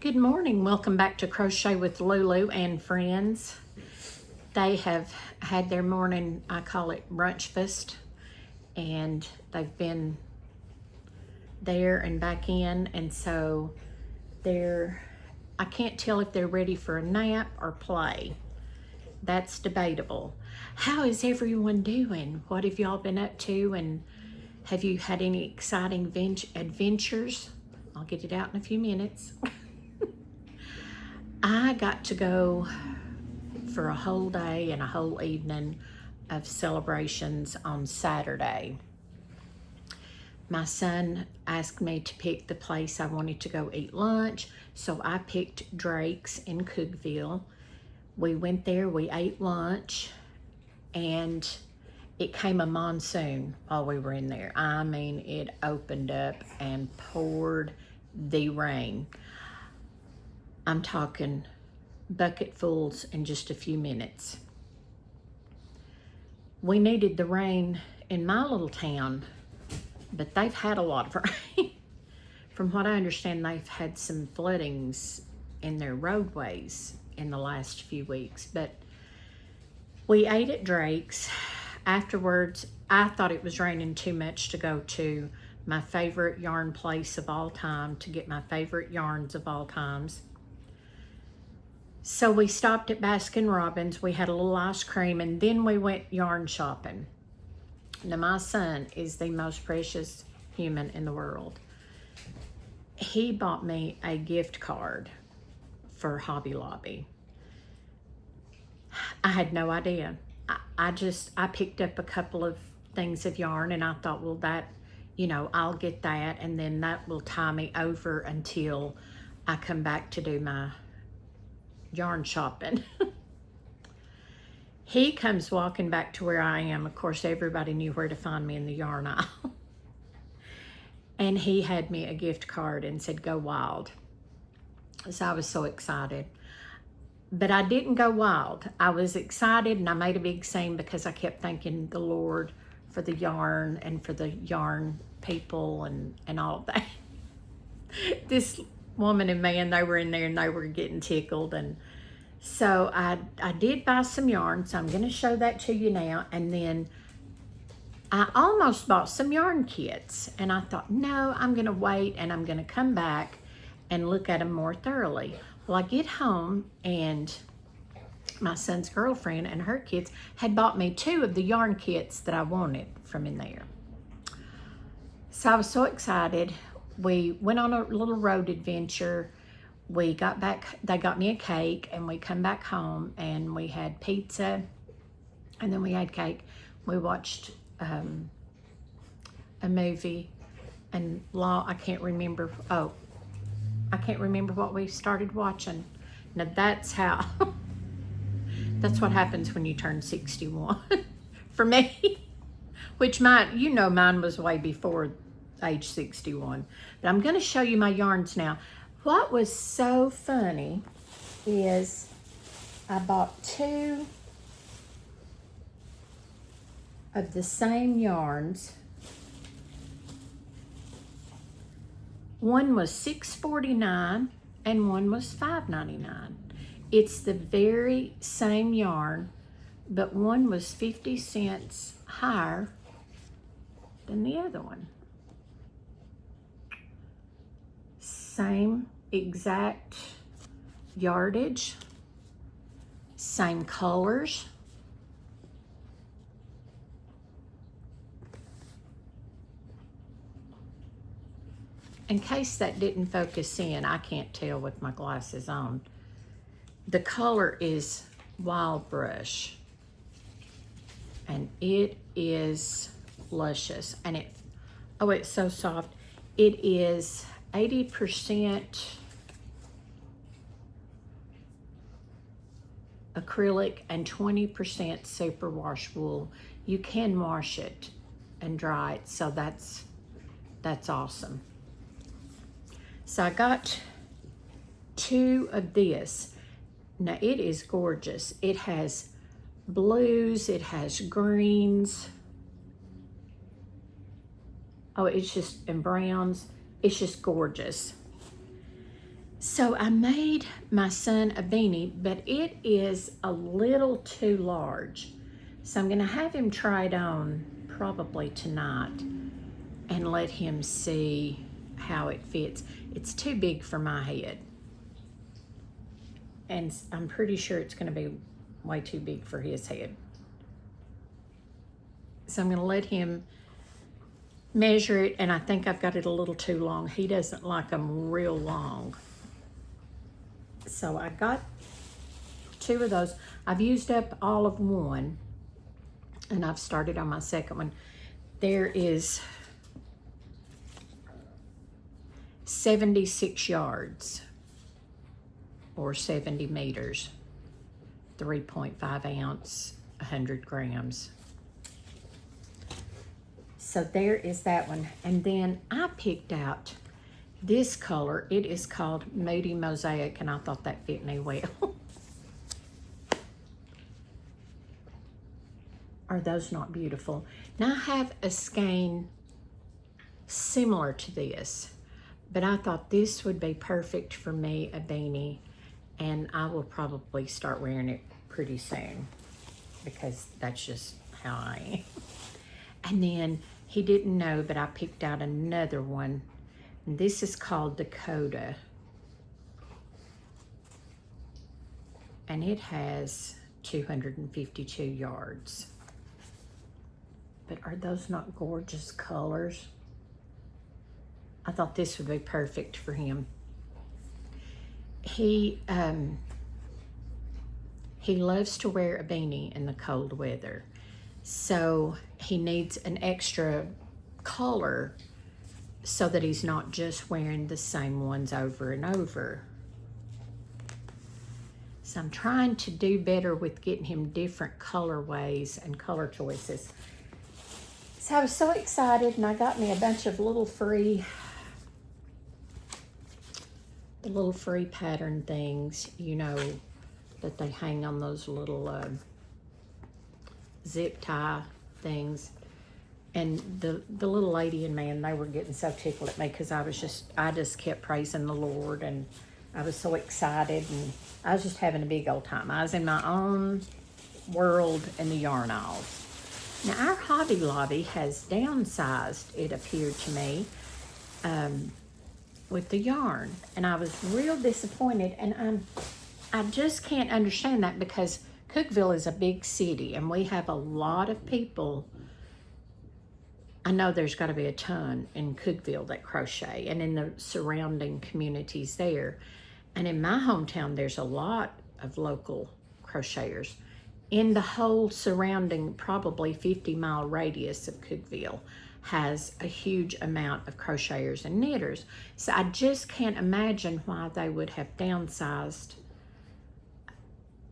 Good morning. Welcome back to Crochet with Lulu and Friends. They have had their morning, I call it brunchfast, and they've been there and back in, and so I can't tell if they're ready for a nap or play. That's debatable. How is everyone doing? What have y'all been up to, and have you had any exciting adventures? I'll get it out in a few minutes. I got to go for a whole day and a whole evening of celebrations on Saturday. My son asked me to pick the place I wanted to go eat lunch, so I picked Drake's in Cookeville. We went there, we ate lunch, and it came a monsoon while we were in there. I mean, it opened up and poured the rain. I'm talking bucketfuls in just a few minutes. We needed the rain in my little town, but they've had a lot of rain. From what I understand, they've had some floodings in their roadways in the last few weeks. But we ate at Drake's. Afterwards, I thought it was raining too much to go to my favorite yarn place of all time to get my favorite yarns of all times. So we stopped at Baskin Robbins, we had a little ice cream, and then we went yarn shopping. Now, my son is the most precious human in the world. He bought me a gift card for Hobby Lobby. I had no idea. I picked up a couple of things of yarn, and I thought, well, that, I'll get that, and then that will tie me over until I come back to do my yarn shopping. He comes walking back to where I am. Of course, everybody knew where to find me in the yarn aisle. And he had me a gift card and said, go wild. So I was so excited. But I didn't go wild. I was excited, and I made a big scene because I kept thanking the Lord for the yarn and for the yarn people and all of that. This woman and man, they were in there and they were getting tickled, and so I did buy some yarn, so I'm going to show that to you now. And then I almost bought some yarn kits, and I thought, no, I'm going to wait and I'm going to come back and look at them more thoroughly. Well, I get home, and my son's girlfriend and her kids had bought me 2 of the yarn kits that I wanted from in there. So I was so excited. We went on a little road adventure. We got back, they got me a cake, and we come back home, and we had pizza, and then we had cake. We watched a movie, and I can't remember what we started watching. Now that's what happens when you turn 61 for me, which mine was way before age 61. But I'm going to show you my yarns now. What was so funny is I bought 2 of the same yarns. One was $6.49 and one was $5.99. It's the very same yarn, but one was 50 cents higher than the other one. Same exact yardage, same colors. In case that didn't focus in, I can't tell with my glasses on. The color is Wild Brush, and it is luscious, and it's so soft. It is 80% acrylic and 20% superwash wool. You can wash it and dry it, so that's awesome. So I got 2 of this. Now it is gorgeous. It has blues, it has greens. And browns. It's just gorgeous. So I made my son a beanie, but it is a little too large. So I'm gonna have him try it on probably tonight and let him see how it fits. It's too big for my head. And I'm pretty sure it's gonna be way too big for his head. So I'm gonna let him measure it, and I think I've got it a little too long. He doesn't like them real long. So I got 2 of those. I've used up all of one, and I've started on my second one. There is 76 yards or 70 meters, 3.5 ounce, 100 grams. So there is that one. And then I picked out this color. It is called Moody Mosaic, and I thought that fit me well. Are those not beautiful? Now I have a skein similar to this, but I thought this would be perfect for me, a beanie, and I will probably start wearing it pretty soon because that's just how I am. And then he didn't know, but I picked out another one. And this is called Dakota. And it has 252 yards. But are those not gorgeous colors? I thought this would be perfect for him. He loves to wear a beanie in the cold weather. So he needs an extra color so that he's not just wearing the same ones over and over. So I'm trying to do better with getting him different colorways and color choices. So I was so excited, and I got me a bunch of little free pattern things, you know, that they hang on those little zip tie things. And the little lady and man, they were getting so tickled at me because I just kept praising the Lord, and I was so excited, and I was just having a big old time. I was in my own world in the yarn aisles. Now our Hobby Lobby has downsized, it appeared to me, with the yarn, and I was real disappointed, and I just can't understand that because Cookeville is a big city, and we have a lot of people. I know there's got to be a ton in Cookeville that crochet, and in the surrounding communities there. And in my hometown, there's a lot of local crocheters. In the whole surrounding, probably 50-mile radius of Cookeville has a huge amount of crocheters and knitters. So I just can't imagine why they would have downsized.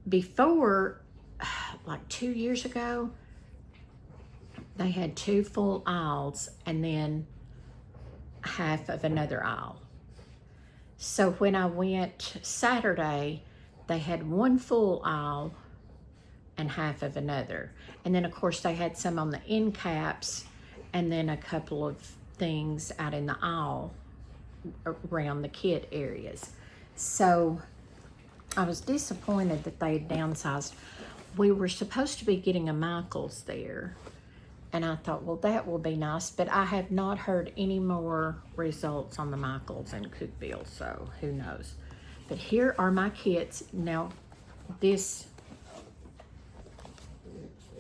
Before, like 2 years ago, they had 2 full aisles and then half of another aisle. So when I went Saturday, they had 1 full aisle and half of another. And then of course they had some on the end caps, and then a couple of things out in the aisle around the kit areas. So I was disappointed that they had downsized. We were supposed to be getting a Michaels there, and I thought, well, that will be nice, but I have not heard any more results on the Michaels in Cookeville, so who knows. But here are my kits. Now, this,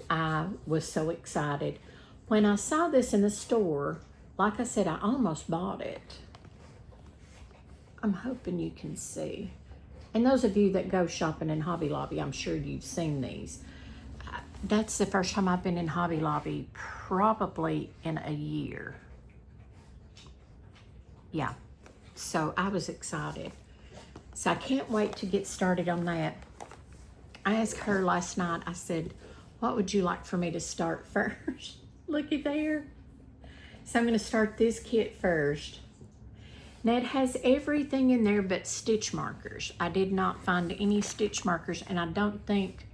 I was so excited. When I saw this in the store, like I said, I almost bought it. I'm hoping you can see. And those of you that go shopping in Hobby Lobby, I'm sure you've seen these. That's the first time I've been in Hobby Lobby probably in a year. Yeah, so I was excited. So I can't wait to get started on that. I asked her last night, I said, what would you like for me to start first? Looky there. So I'm going to start this kit first. Now it has everything in there but stitch markers. I did not find any stitch markers, and I don't think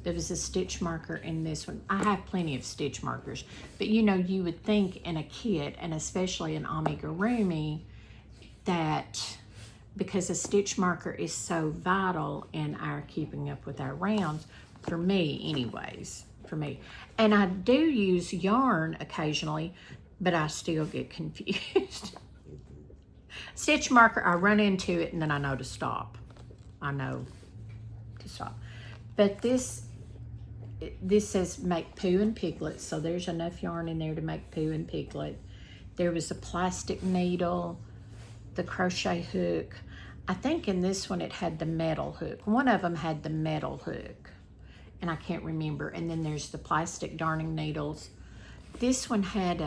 there was a stitch marker in this one. I have plenty of stitch markers, but you know, you would think in a kit, and especially an amigurumi, that because a stitch marker is so vital in our keeping up with our rounds, for me anyways, for me. And I do use yarn occasionally, but I still get confused. Stitch marker, I run into it and then I know to stop. I know to stop. But this says make Pooh and Piglet, so there's enough yarn in there to make Pooh and Piglet. There was a plastic needle, the crochet hook. I think in this one it had the metal hook. One of them had the metal hook, and I can't remember. And then there's the plastic darning needles. This one had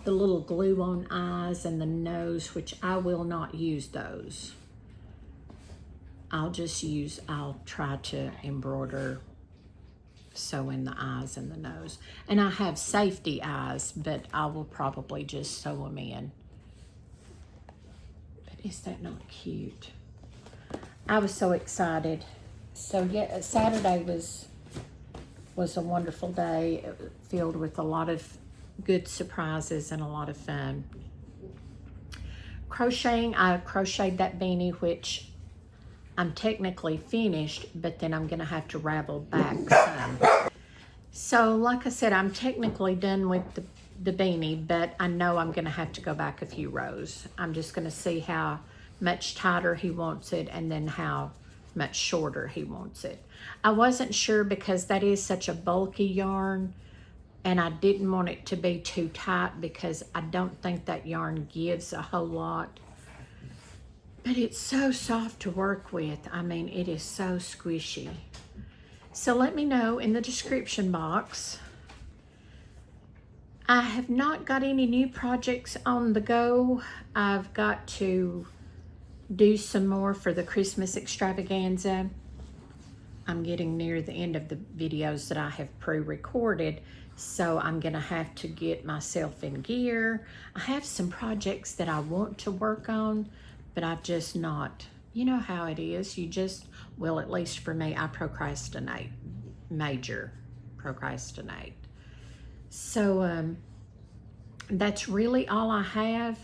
the little glue-on eyes and the nose, which I will not use those. I'll try to embroider, sew in the eyes and the nose. And I have safety eyes, but I will probably just sew them in. But is that not cute? I was so excited. So yeah, Saturday was a wonderful day, filled with a lot of good surprises and a lot of fun. Crocheting, I crocheted that beanie, which I'm technically finished, but then I'm gonna have to ravel back some. So like I said, I'm technically done with the beanie, but I know I'm gonna have to go back a few rows. I'm just gonna see how much tighter he wants it and then how much shorter he wants it. I wasn't sure because that is such a bulky yarn, and I didn't want it to be too tight because I don't think that yarn gives a whole lot. But it's so soft to work with. I mean, it is so squishy. So let me know in the description box. I have not got any new projects on the go. I've got to do some more for the Christmas extravaganza. I'm getting near the end of the videos that I have pre-recorded, so I'm gonna have to get myself in gear. I have some projects that I want to work on, but I've just not, you know how it is. You just, well, at least for me, I procrastinate, major procrastinate. So that's really all I have.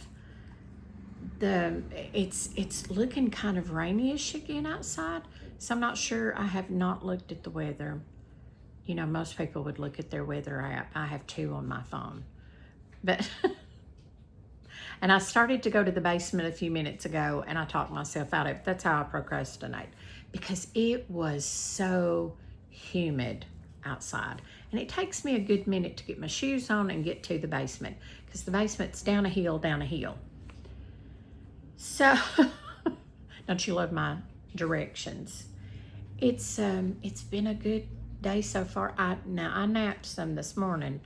It's looking kind of rainy-ish again outside, so I'm not sure. I have not looked at the weather. You know, most people would look at their weather app. I have two on my phone, but and I started to go to the basement a few minutes ago, and I talked myself out of it. That's how I procrastinate, because it was so humid outside, and it takes me a good minute to get my shoes on and get to the basement, because the basement's down a hill, down a hill. So, don't you love my directions? It's been a good day so far. I napped some this morning.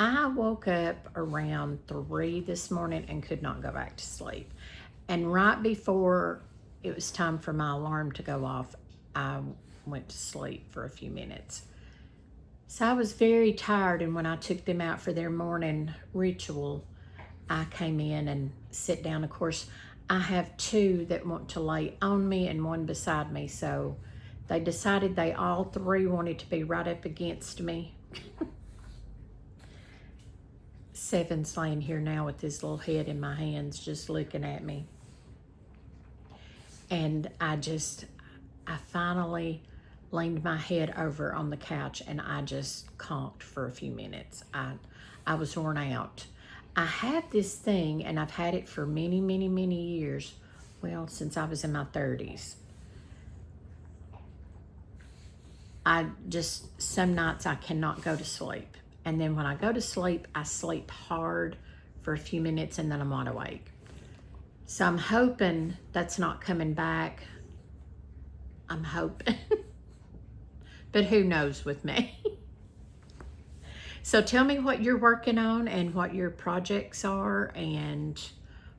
I woke up around 3 this morning and could not go back to sleep. And right before it was time for my alarm to go off, I went to sleep for a few minutes. So I was very tired, and when I took them out for their morning ritual, I came in and sit down. Of course, I have two that want to lay on me and one beside me, so they decided they all three wanted to be right up against me. Seven's laying here now with his little head in my hands, just looking at me. And I finally leaned my head over on the couch, and I just conked for a few minutes. I was worn out. I have this thing, and I've had it for many, many, many years. Well, since I was in my 30s. Some nights I cannot go to sleep. And then when I go to sleep, I sleep hard for a few minutes, and then I'm wide awake. So I'm hoping that's not coming back. I'm hoping. But who knows with me. So tell me what you're working on and what your projects are and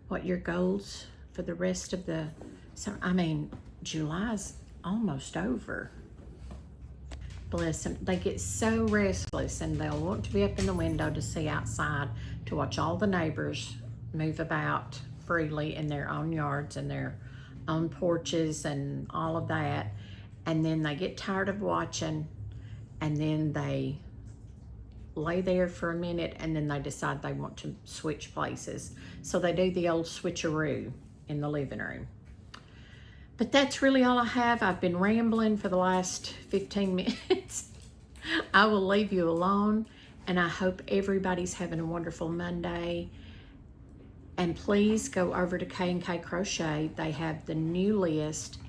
what your goals for the rest of the summer. I mean, July's almost over. Bless them. They get so restless, and they'll want to be up in the window to see outside, to watch all the neighbors move about freely in their own yards and their own porches and all of that. And then they get tired of watching, and then they lay there for a minute, and then they decide they want to switch places. So they do the old switcheroo in the living room. But that's really all I have. I've been rambling for the last 15 minutes. I will leave you alone, and I hope everybody's having a wonderful Monday. And please go over to K&K Crochet. They have the new list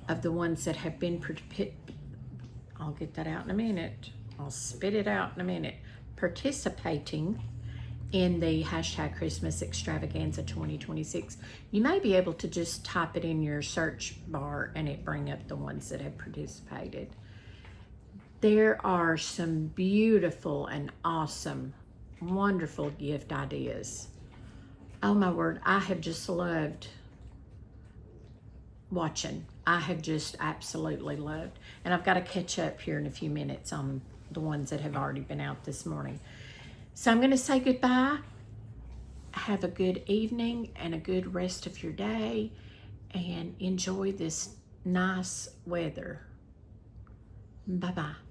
of the ones that have been, I'll get that out in a minute. I'll spit it out in a minute. Participating in the hashtag Christmas Extravaganza 2026. You may be able to just type it in your search bar and it bring up the ones that have participated. There are some beautiful and awesome, wonderful gift ideas. Oh my word, I have just loved watching. I have just absolutely loved. And I've got to catch up here in a few minutes on the ones that have already been out this morning. So I'm going to say goodbye. Have a good evening and a good rest of your day, and enjoy this nice weather. Bye-bye.